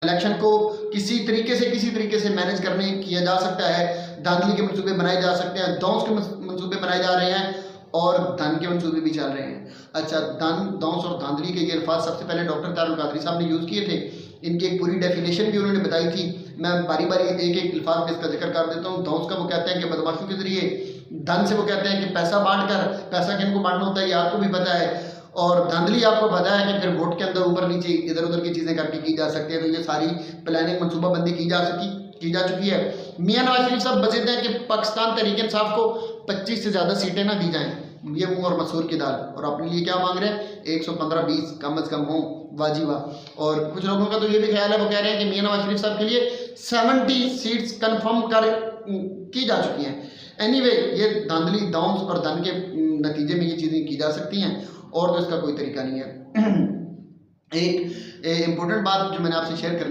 Election को किसी तरीके से मैनेज करने किया जा सकता है। धांधली के मंसूबे बनाए जा सकते हैं, दौंस के मंसूबे बनाए जा रहे हैं और धन के मंसूबे भी चल रहे हैं। अच्छा, धन, दौंस और धांधली के ये अल्फाज सबसे पहले डॉक्टर तारुल कादरी साहब ने यूज़ किए थे। इनकी एक पूरी डेफिनेशन भी उन्होंने बताई थी। मैं बारी बारी एक एक अल्फाज में इसका जिक्र कर देता हूँ। दौंस का वो कहते हैं कि बदमाशों के जरिए, धन से वो कहते हैं कि पैसा बांट कर, पैसा किनको बांटना होता है ये आपको भी पता है, और धांधली आपको पता है कि फिर वोट के अंदर ऊपर नीचे इधर उधर की चीज़ें करके की जा सकती है। तो ये सारी प्लानिंग मनसूबाबंदी की जा चुकी है। मियां नवाज शरीफ साहब बजते हैं कि पाकिस्तान तहरीक इंसाफ को 25 से ज़्यादा सीटें ना दी जाएं। ये मुँह और मसूर की दाल, और अपने लिए क्या मांग रहे हैं, 115-20 कम अज़ कम हो, वाजिबा। और कुछ लोगों का तो ये भी ख्याल है, वो कह रहे हैं कि मियां नवाज शरीफ साहब के लिए 70 सीट्स कन्फर्म की जा चुकी हैं। एनीवे, ये धांधली, दौंस और धन के नतीजे में ये चीज़ें की जा सकती हैं, और तो इसका कोई तरीका नहीं है। एक इम्पोर्टेंट बात जो मैंने आपसे शेयर करनी